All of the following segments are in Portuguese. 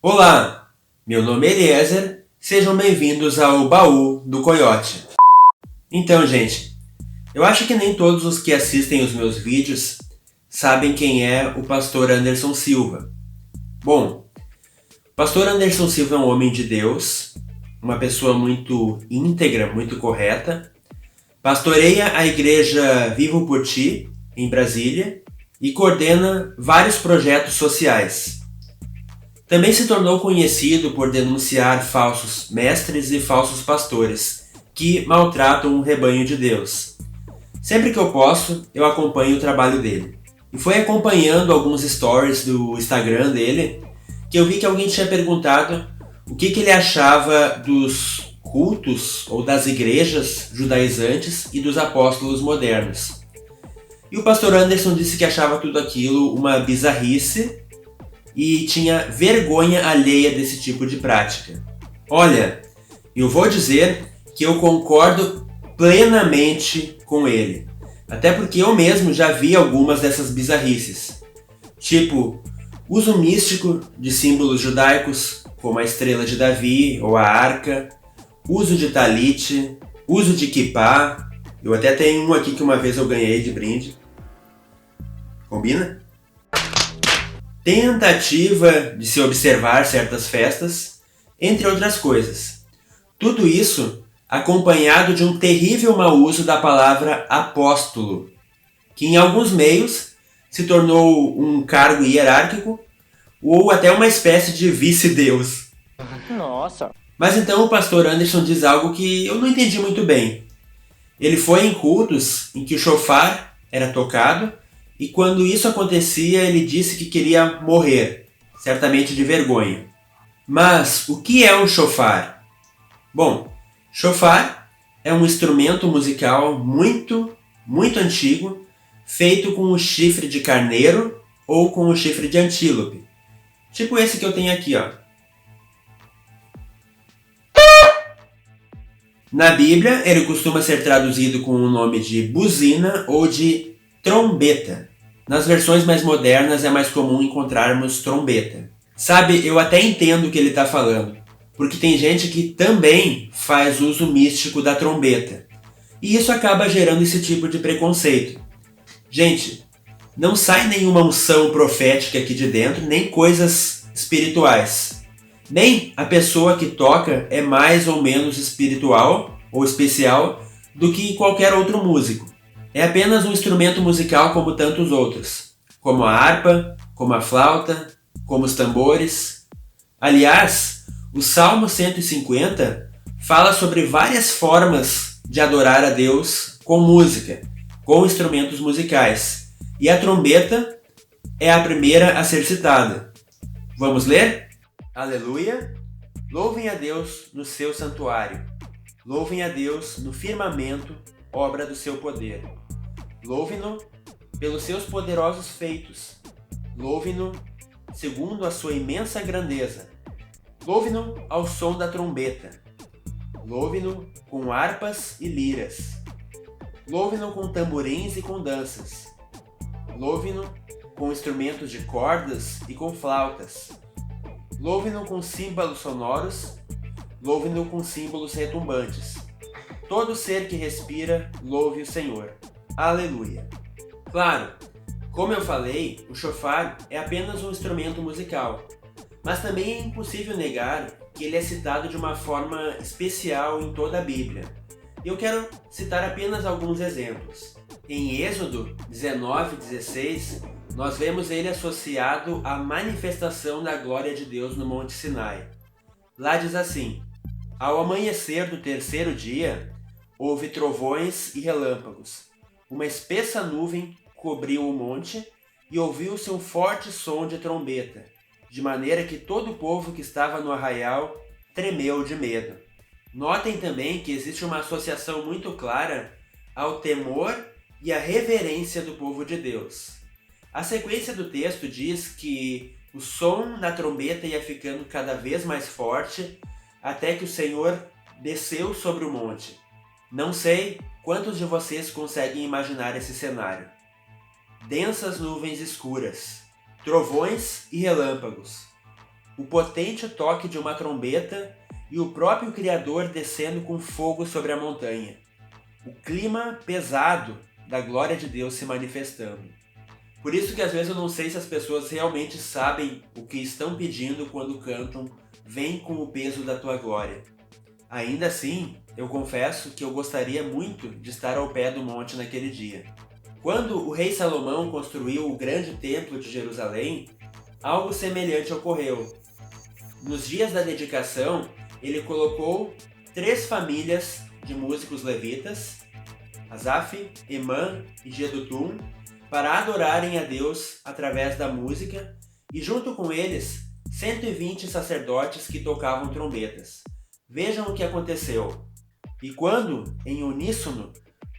Olá, meu nome é Eliezer, sejam bem-vindos ao Baú do Coiote. Então, gente, eu acho que nem todos os que assistem os meus vídeos sabem quem é o pastor Anderson Silva. Bom, o pastor Anderson Silva é um homem de Deus, uma pessoa muito íntegra, muito correta, pastoreia a igreja Vivo por Ti, em Brasília, e coordena vários projetos sociais. Também se tornou conhecido por denunciar falsos mestres e falsos pastores, que maltratam o rebanho de Deus. Sempre que eu posso, eu acompanho o trabalho dele. E foi acompanhando alguns stories do Instagram dele que eu vi que alguém tinha perguntado o que ele achava dos cultos ou das igrejas judaizantes e dos apóstolos modernos. E o pastor Anderson disse que achava tudo aquilo uma bizarrice e tinha vergonha alheia desse tipo de prática. Olha, eu vou dizer que eu concordo plenamente com ele. Até porque eu mesmo já vi algumas dessas bizarrices. Tipo, uso místico de símbolos judaicos, como a estrela de Davi ou a arca, uso de talit, uso de kippah. Eu até tenho um aqui que uma vez eu ganhei de brinde. Combina? Tentativa de se observar certas festas, entre outras coisas. Tudo isso acompanhado de um terrível mau uso da palavra apóstolo, que em alguns meios se tornou um cargo hierárquico ou até uma espécie de vice-deus. Nossa! Mas então o pastor Anderson diz algo que eu não entendi muito bem. Ele foi em cultos em que o shofar era tocado e quando isso acontecia ele disse que queria morrer, certamente de vergonha. Mas o que é um shofar? Bom, shofar é um instrumento musical muito antigo, feito com o chifre de carneiro ou com o chifre de antílope. Tipo esse que eu tenho aqui, ó. Na Bíblia, ele costuma ser traduzido com o nome de buzina ou de trombeta. Nas versões mais modernas é mais comum encontrarmos trombeta. Sabe, eu até entendo o que ele está falando, porque tem gente que também faz uso místico da trombeta. E isso acaba gerando esse tipo de preconceito. Gente, não sai nenhuma unção profética aqui de dentro, nem coisas espirituais. Nem a pessoa que toca é mais ou menos espiritual ou especial do que qualquer outro músico. É apenas um instrumento musical como tantos outros, como a harpa, como a flauta, como os tambores. Aliás, o Salmo 150 fala sobre várias formas de adorar a Deus com música, com instrumentos musicais. E a trombeta é a primeira a ser citada. Vamos ler? Aleluia! Louvem a Deus no seu santuário. Louvem a Deus no firmamento, obra do seu poder. Louvem-no pelos seus poderosos feitos. Louvem-no segundo a sua imensa grandeza. Louvem-no ao som da trombeta. Louvem-no com harpas e liras. Louvem-no com tamborins e com danças. Louvem-no com instrumentos de cordas e com flautas. Louvem-no com símbolos sonoros. Louvem-no com símbolos retumbantes. Todo ser que respira, louve o Senhor. Aleluia! Claro, como eu falei, o shofar é apenas um instrumento musical, mas também é impossível negar que ele é citado de uma forma especial em toda a Bíblia. Eu quero citar apenas alguns exemplos. Em Êxodo 19:16, nós vemos ele associado à manifestação da glória de Deus no Monte Sinai. Lá diz assim: ao amanhecer do terceiro dia, houve trovões e relâmpagos. Uma espessa nuvem cobriu o monte e ouviu-se um forte som de trombeta, de maneira que todo o povo que estava no arraial tremeu de medo. Notem também que existe uma associação muito clara ao temor e à reverência do povo de Deus. A sequência do texto diz que o som da trombeta ia ficando cada vez mais forte até que o Senhor desceu sobre o monte. Não sei quantos de vocês conseguem imaginar esse cenário. Densas nuvens escuras, trovões e relâmpagos. o potente toque de uma trombeta e o próprio Criador descendo com fogo sobre a montanha. O clima pesado da glória de Deus se manifestando. Por isso que às vezes eu não sei se as pessoas realmente sabem o que estão pedindo quando cantam "Vem com o peso da tua glória". Ainda assim, eu confesso que eu gostaria muito de estar ao pé do monte naquele dia. Quando o rei Salomão construiu o grande templo de Jerusalém, algo semelhante ocorreu. Nos dias da dedicação, ele colocou 3 famílias de músicos levitas, Asaf, Emã e Jedutum, para adorarem a Deus através da música, e junto com eles, 120 sacerdotes que tocavam trombetas. Vejam o que aconteceu. E quando, em uníssono,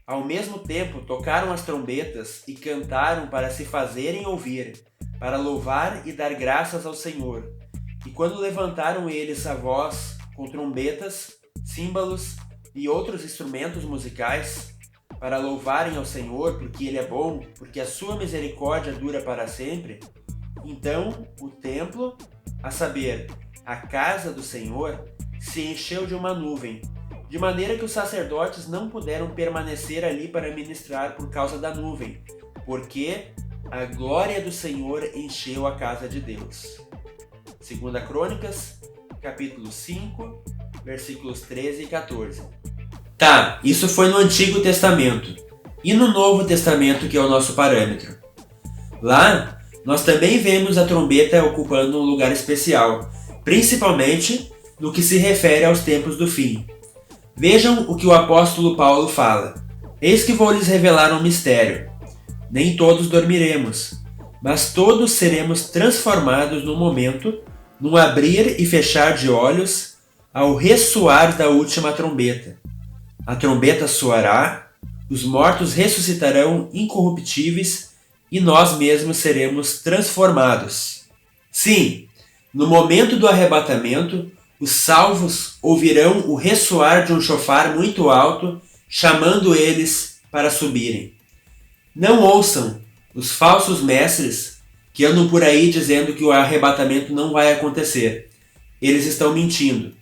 ao mesmo tempo tocaram as trombetas e cantaram para se fazerem ouvir, para louvar e dar graças ao Senhor, e quando levantaram eles a voz com trombetas, símbolos e outros instrumentos musicais, para louvarem ao Senhor, porque Ele é bom, porque a sua misericórdia dura para sempre, então o templo, a saber, a casa do Senhor, se encheu de uma nuvem, de maneira que os sacerdotes não puderam permanecer ali para ministrar por causa da nuvem, porque a glória do Senhor encheu a casa de Deus. 2 Crônicas, capítulo 5, versículos 13 e 14. Tá, isso foi no Antigo Testamento. E no Novo Testamento, que é o nosso parâmetro? Lá, nós também vemos a trombeta ocupando um lugar especial, principalmente no que se refere aos tempos do fim. Vejam o que o apóstolo Paulo fala. Eis que vou lhes revelar um mistério. Nem todos dormiremos, mas todos seremos transformados num momento, num abrir e fechar de olhos, ao ressoar da última trombeta. A trombeta soará, os mortos ressuscitarão incorruptíveis e nós mesmos seremos transformados. Sim, no momento do arrebatamento, os salvos ouvirão o ressoar de um chofar muito alto, chamando eles para subirem. Não ouçam os falsos mestres que andam por aí dizendo que o arrebatamento não vai acontecer. Eles estão mentindo.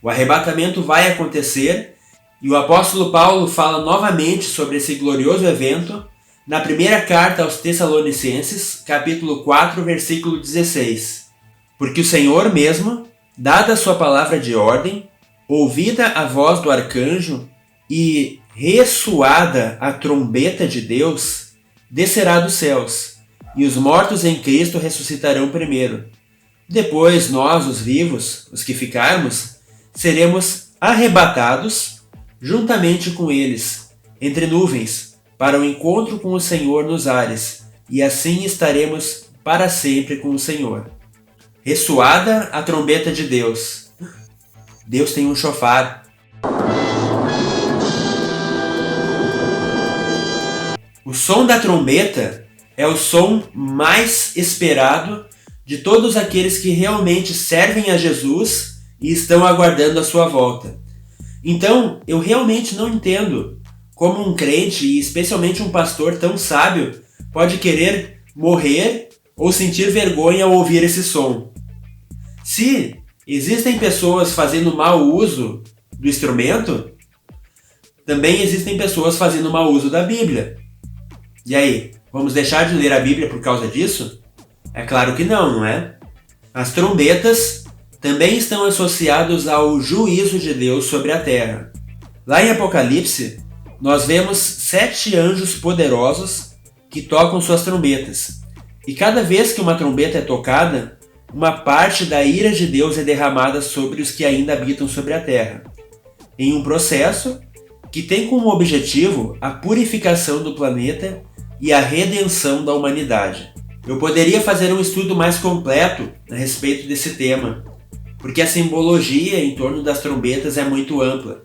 O arrebatamento vai acontecer e o apóstolo Paulo fala novamente sobre esse glorioso evento na primeira carta aos Tessalonicenses, capítulo 4, versículo 16. Porque o Senhor mesmo, dada a sua palavra de ordem, ouvida a voz do arcanjo e ressoada a trombeta de Deus, descerá dos céus, e os mortos em Cristo ressuscitarão primeiro. Depois nós, os vivos, os que ficarmos, seremos arrebatados juntamente com eles, entre nuvens, para o encontro com o Senhor nos ares, e assim estaremos para sempre com o Senhor. Ressoada a trombeta de Deus. Deus tem um chofar. O som da trombeta é o som mais esperado de todos aqueles que realmente servem a Jesus e estão aguardando a sua volta. Então, eu realmente não entendo como um crente, e especialmente um pastor tão sábio, pode querer morrer ou sentir vergonha ao ouvir esse som. Se existem pessoas fazendo mau uso do instrumento, também existem pessoas fazendo mau uso da Bíblia. E aí, vamos deixar de ler a Bíblia por causa disso? É claro que não, não é? As trombetas também estão associados ao juízo de Deus sobre a terra. Lá em Apocalipse, nós vemos 7 anjos poderosos que tocam suas trombetas. E cada vez que uma trombeta é tocada, uma parte da ira de Deus é derramada sobre os que ainda habitam sobre a terra, em um processo que tem como objetivo a purificação do planeta e a redenção da humanidade. Eu poderia fazer um estudo mais completo a respeito desse tema, porque a simbologia em torno das trombetas é muito ampla.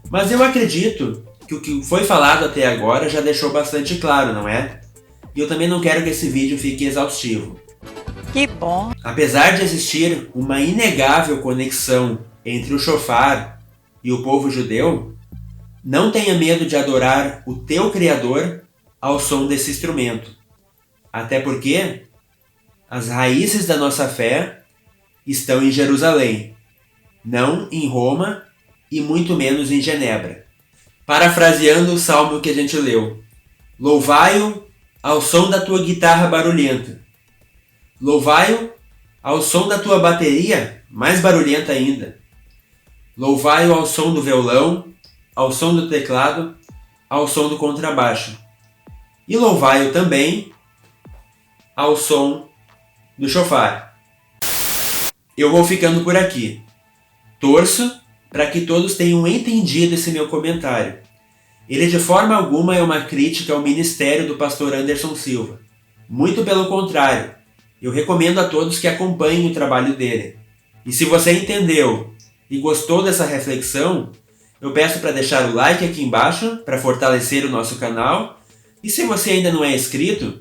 Mas eu acredito que o que foi falado até agora já deixou bastante claro, não é? E eu também não quero que esse vídeo fique exaustivo. Que bom! Apesar de existir uma inegável conexão entre o chofar e o povo judeu, não tenha medo de adorar o teu Criador ao som desse instrumento. Até porque as raízes da nossa fé estão em Jerusalém, não em Roma e muito menos em Genebra. Parafraseando o salmo que a gente leu: louvai-o ao som da tua guitarra barulhenta. Louvai-o ao som da tua bateria, mais barulhenta ainda. Louvai-o ao som do violão, ao som do teclado, ao som do contrabaixo. E louvai-o também ao som do chofar. Eu vou ficando por aqui. Torço para que todos tenham entendido esse meu comentário. Ele de forma alguma é uma crítica ao ministério do pastor Anderson Silva. Muito pelo contrário, eu recomendo a todos que acompanhem o trabalho dele. E se você entendeu e gostou dessa reflexão, eu peço para deixar o like aqui embaixo para fortalecer o nosso canal. E se você ainda não é inscrito,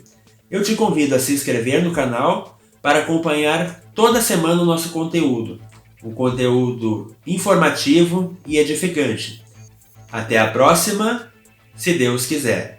eu te convido a se inscrever no canal para acompanhar toda semana o nosso conteúdo. Um conteúdo informativo e edificante. Até a próxima, se Deus quiser.